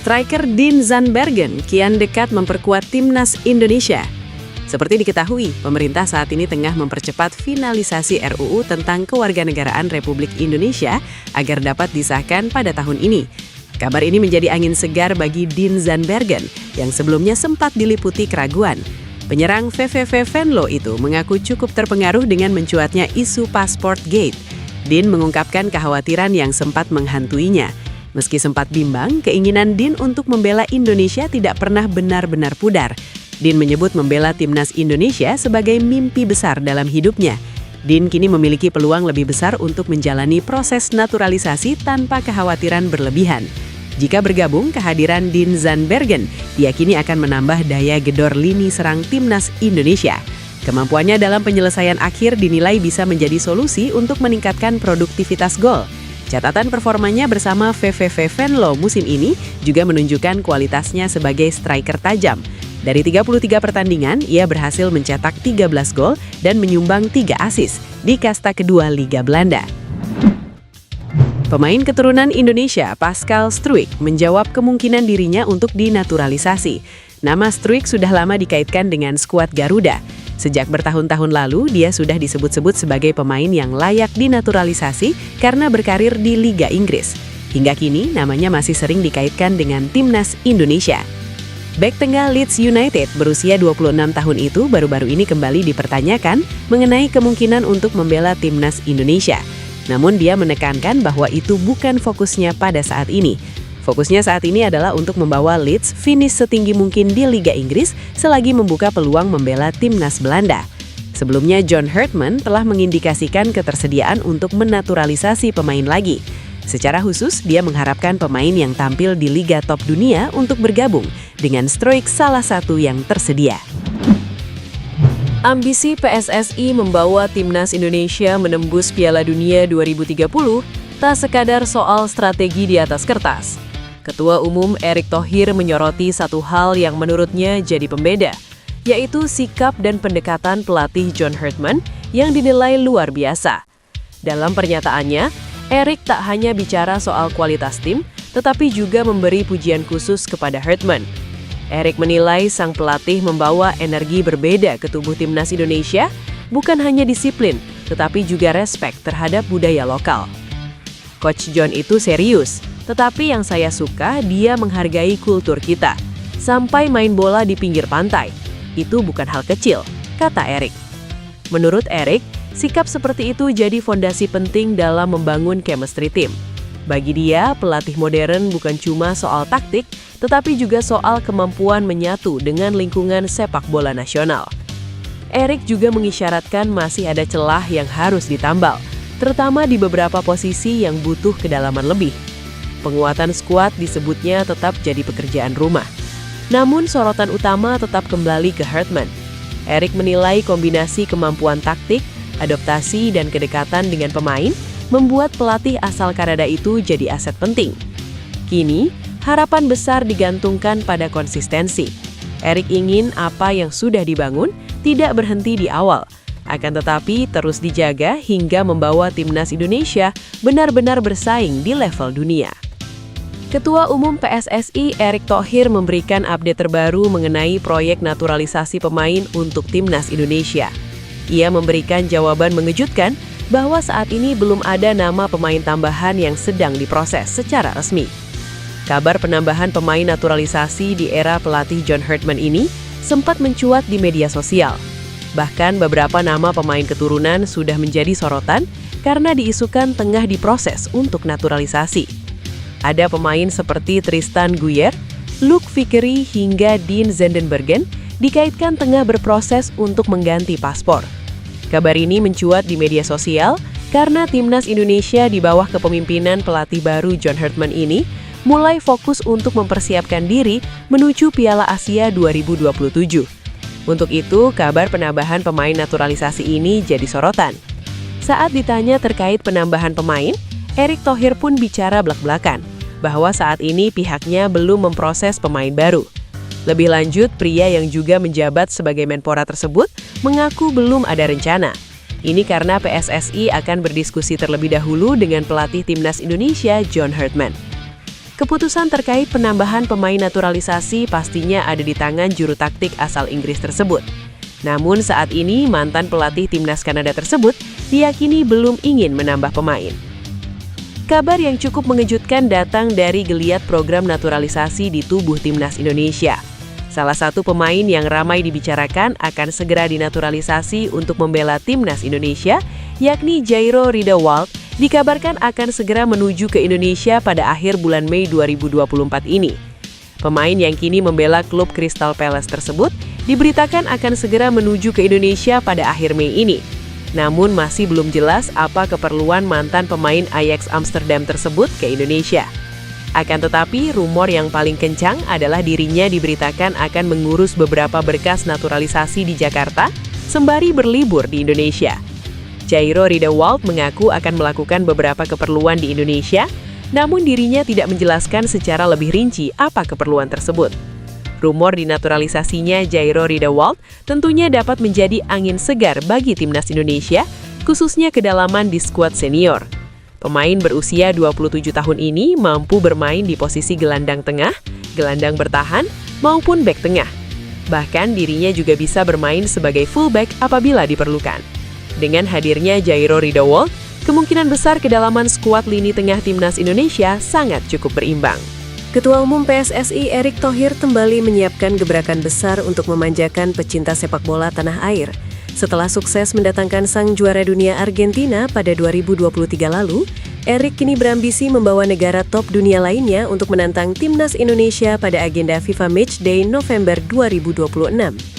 Striker Dean Zandbergen kian dekat memperkuat timnas Indonesia. Seperti diketahui, pemerintah saat ini tengah mempercepat finalisasi RUU tentang kewarganegaraan Republik Indonesia agar dapat disahkan pada tahun ini. Kabar ini menjadi angin segar bagi Dean Zandbergen yang sebelumnya sempat diliputi keraguan. Penyerang VVV Venlo itu mengaku cukup terpengaruh dengan mencuatnya isu Passport Gate. Dean mengungkapkan kekhawatiran yang sempat menghantuinya. Meski sempat bimbang, keinginan Dean untuk membela Indonesia tidak pernah benar-benar pudar. Dean menyebut membela timnas Indonesia sebagai mimpi besar dalam hidupnya. Dean kini memiliki peluang lebih besar untuk menjalani proses naturalisasi tanpa kekhawatiran berlebihan. Jika bergabung, kehadiran Dean Zandbergen diyakini akan menambah daya gedor lini serang timnas Indonesia. Kemampuannya dalam penyelesaian akhir dinilai bisa menjadi solusi untuk meningkatkan produktivitas gol. Catatan performanya bersama VVV Venlo musim ini juga menunjukkan kualitasnya sebagai striker tajam. Dari 33 pertandingan, ia berhasil mencetak 13 gol dan menyumbang 3 assist di kasta kedua Liga Belanda. Pemain keturunan Indonesia, Pascal Struijk, menjawab kemungkinan dirinya untuk dinaturalisasi. Nama Struijk sudah lama dikaitkan dengan skuad Garuda. Sejak bertahun-tahun lalu, dia sudah disebut-sebut sebagai pemain yang layak dinaturalisasi karena berkarir di Liga Inggris. Hingga kini, namanya masih sering dikaitkan dengan timnas Indonesia. Bek tengah Leeds United berusia 26 tahun itu baru-baru ini kembali dipertanyakan mengenai kemungkinan untuk membela timnas Indonesia. Namun dia menekankan bahwa itu bukan fokusnya pada saat ini. Fokusnya saat ini adalah untuk membawa Leeds finish setinggi mungkin di Liga Inggris selagi membuka peluang membela timnas Belanda. Sebelumnya John Hartman telah mengindikasikan ketersediaan untuk menaturalisasi pemain lagi. Secara khusus, dia mengharapkan pemain yang tampil di Liga Top Dunia untuk bergabung dengan Struijk salah satu yang tersedia. Ambisi PSSI membawa timnas Indonesia menembus Piala Dunia 2030 tak sekadar soal strategi di atas kertas. Ketua Umum Erick Thohir menyoroti satu hal yang menurutnya jadi pembeda, yaitu sikap dan pendekatan pelatih John Hartman yang dinilai luar biasa. Dalam pernyataannya, Erick tak hanya bicara soal kualitas tim, tetapi juga memberi pujian khusus kepada Hartman. Erick menilai sang pelatih membawa energi berbeda ke tubuh timnas Indonesia, bukan hanya disiplin, tetapi juga respek terhadap budaya lokal. Coach John itu serius, tetapi yang saya suka dia menghargai kultur kita. Sampai main bola di pinggir pantai, itu bukan hal kecil, kata Erick. Menurut Erick, sikap seperti itu jadi fondasi penting dalam membangun chemistry tim. Bagi dia, pelatih modern bukan cuma soal taktik, tetapi juga soal kemampuan menyatu dengan lingkungan sepak bola nasional. Erick juga mengisyaratkan masih ada celah yang harus ditambal, terutama di beberapa posisi yang butuh kedalaman lebih. Penguatan skuad disebutnya tetap jadi pekerjaan rumah. Namun sorotan utama tetap kembali ke Hartman. Erick menilai kombinasi kemampuan taktik, adaptasi, dan kedekatan dengan pemain membuat pelatih asal Kanada itu jadi aset penting. Kini, harapan besar digantungkan pada konsistensi. Erick ingin apa yang sudah dibangun tidak berhenti di awal, akan tetapi terus dijaga hingga membawa timnas Indonesia benar-benar bersaing di level dunia. Ketua Umum PSSI Erick Thohir memberikan update terbaru mengenai proyek naturalisasi pemain untuk timnas Indonesia. Ia memberikan jawaban mengejutkan bahwa saat ini belum ada nama pemain tambahan yang sedang diproses secara resmi. Kabar penambahan pemain naturalisasi di era pelatih John Hartman ini sempat mencuat di media sosial. Bahkan beberapa nama pemain keturunan sudah menjadi sorotan karena diisukan tengah diproses untuk naturalisasi. Ada pemain seperti Tristan Guyer, Luke Vickery hingga Dean Zandbergen dikaitkan tengah berproses untuk mengganti paspor. Kabar ini mencuat di media sosial karena timnas Indonesia di bawah kepemimpinan pelatih baru John Hartman ini mulai fokus untuk mempersiapkan diri menuju Piala Asia 2027. Untuk itu, kabar penambahan pemain naturalisasi ini jadi sorotan. Saat ditanya terkait penambahan pemain, Erick Thohir pun bicara blak-blakan bahwa saat ini pihaknya belum memproses pemain baru. Lebih lanjut, pria yang juga menjabat sebagai Menpora tersebut mengaku belum ada rencana. Ini karena PSSI akan berdiskusi terlebih dahulu dengan pelatih timnas Indonesia John Hartman. Keputusan terkait penambahan pemain naturalisasi pastinya ada di tangan juru taktik asal Inggris tersebut. Namun saat ini mantan pelatih timnas Kanada tersebut diyakini belum ingin menambah pemain. Kabar yang cukup mengejutkan datang dari geliat program naturalisasi di tubuh timnas Indonesia. Salah satu pemain yang ramai dibicarakan akan segera dinaturalisasi untuk membela timnas Indonesia, yakni Jairo Riedewald, dikabarkan akan segera menuju ke Indonesia pada akhir bulan Mei 2024 ini. Pemain yang kini membela klub Crystal Palace tersebut diberitakan akan segera menuju ke Indonesia pada akhir Mei ini. Namun masih belum jelas apa keperluan mantan pemain Ajax Amsterdam tersebut ke Indonesia. Akan tetapi, rumor yang paling kencang adalah dirinya diberitakan akan mengurus beberapa berkas naturalisasi di Jakarta, sembari berlibur di Indonesia. Jairo Riedewald mengaku akan melakukan beberapa keperluan di Indonesia, namun dirinya tidak menjelaskan secara lebih rinci apa keperluan tersebut. Rumor dinaturalisasinya Jairo Riedewald tentunya dapat menjadi angin segar bagi timnas Indonesia, khususnya kedalaman di skuad senior. Pemain berusia 27 tahun ini mampu bermain di posisi gelandang tengah, gelandang bertahan, maupun bek tengah. Bahkan dirinya juga bisa bermain sebagai fullback apabila diperlukan. Dengan hadirnya Jairo Riedewald, kemungkinan besar kedalaman skuad lini tengah timnas Indonesia sangat cukup berimbang. Ketua Umum PSSI Erick Thohir kembali menyiapkan gebrakan besar untuk memanjakan pecinta sepak bola tanah air. Setelah sukses mendatangkan sang juara dunia Argentina pada 2023 lalu, Erick kini berambisi membawa negara top dunia lainnya untuk menantang timnas Indonesia pada agenda FIFA Matchday November 2026.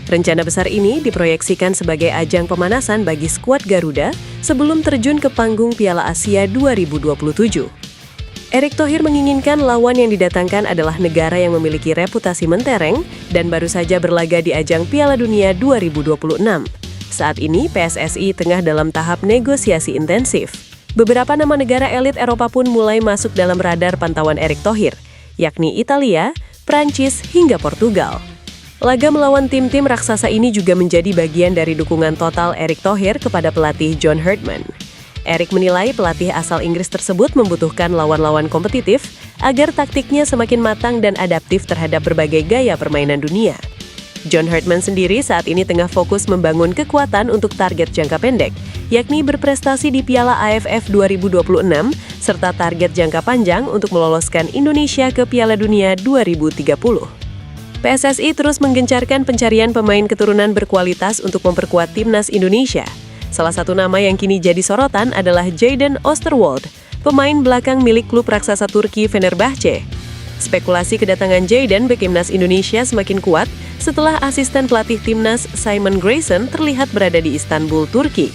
Rencana besar ini diproyeksikan sebagai ajang pemanasan bagi skuad Garuda sebelum terjun ke panggung Piala Asia 2027. Erick Thohir menginginkan lawan yang didatangkan adalah negara yang memiliki reputasi mentereng dan baru saja berlaga di ajang Piala Dunia 2026. Saat ini PSSI tengah dalam tahap negosiasi intensif. Beberapa nama negara elit Eropa pun mulai masuk dalam radar pantauan Erick Thohir, yakni Italia, Prancis, hingga Portugal. Laga melawan tim-tim raksasa ini juga menjadi bagian dari dukungan total Erick Thohir kepada pelatih John Herdman. Erick menilai pelatih asal Inggris tersebut membutuhkan lawan-lawan kompetitif agar taktiknya semakin matang dan adaptif terhadap berbagai gaya permainan dunia. John Herdman sendiri saat ini tengah fokus membangun kekuatan untuk target jangka pendek, yakni berprestasi di Piala AFF 2026, serta target jangka panjang untuk meloloskan Indonesia ke Piala Dunia 2030. PSSI terus menggencarkan pencarian pemain keturunan berkualitas untuk memperkuat timnas Indonesia. Salah satu nama yang kini jadi sorotan adalah Jadon Oosterwolde, pemain belakang milik klub raksasa Turki Fenerbahce. Spekulasi kedatangan Jadon bek timnas Indonesia semakin kuat setelah asisten pelatih timnas Simon Grayson terlihat berada di Istanbul, Turki.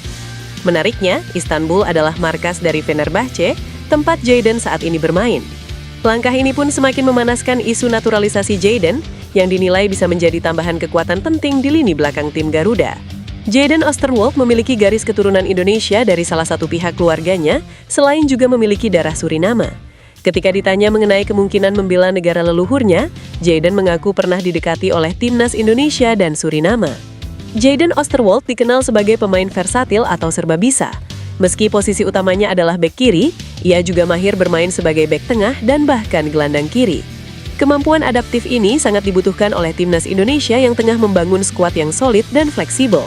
Menariknya, Istanbul adalah markas dari Fenerbahce, tempat Jadon saat ini bermain. Langkah ini pun semakin memanaskan isu naturalisasi Jadon, yang dinilai bisa menjadi tambahan kekuatan penting di lini belakang tim Garuda. Jadon Oosterwolde memiliki garis keturunan Indonesia dari salah satu pihak keluarganya, selain juga memiliki darah Suriname. Ketika ditanya mengenai kemungkinan membela negara leluhurnya, Jadon mengaku pernah didekati oleh timnas Indonesia dan Suriname. Jadon Oosterwolde dikenal sebagai pemain versatil atau serba bisa. Meski posisi utamanya adalah bek kiri, ia juga mahir bermain sebagai bek tengah dan bahkan gelandang kiri. Kemampuan adaptif ini sangat dibutuhkan oleh timnas Indonesia yang tengah membangun skuad yang solid dan fleksibel.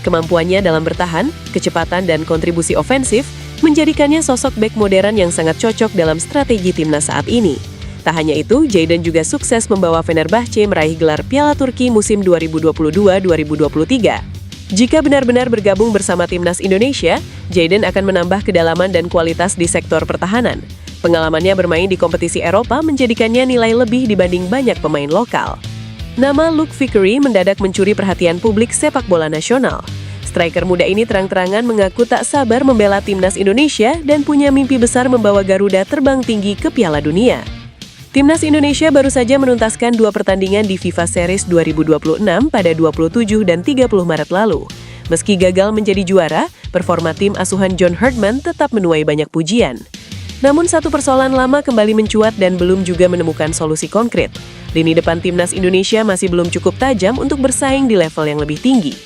Kemampuannya dalam bertahan, kecepatan, dan kontribusi ofensif menjadikannya sosok bek modern yang sangat cocok dalam strategi timnas saat ini. Tak hanya itu, Jadon juga sukses membawa Fenerbahce meraih gelar Piala Turki musim 2022-2023. Jika benar-benar bergabung bersama timnas Indonesia, Jadon akan menambah kedalaman dan kualitas di sektor pertahanan. Pengalamannya bermain di kompetisi Eropa menjadikannya nilai lebih dibanding banyak pemain lokal. Nama Luke Vickery mendadak mencuri perhatian publik sepak bola nasional. Striker muda ini terang-terangan mengaku tak sabar membela timnas Indonesia dan punya mimpi besar membawa Garuda terbang tinggi ke Piala Dunia. Timnas Indonesia baru saja menuntaskan 2 pertandingan di FIFA Series 2026 pada 27 dan 30 Maret lalu. Meski gagal menjadi juara, performa tim asuhan John Herdman tetap menuai banyak pujian. Namun satu persoalan lama kembali mencuat dan belum juga menemukan solusi konkret. Lini depan timnas Indonesia masih belum cukup tajam untuk bersaing di level yang lebih tinggi.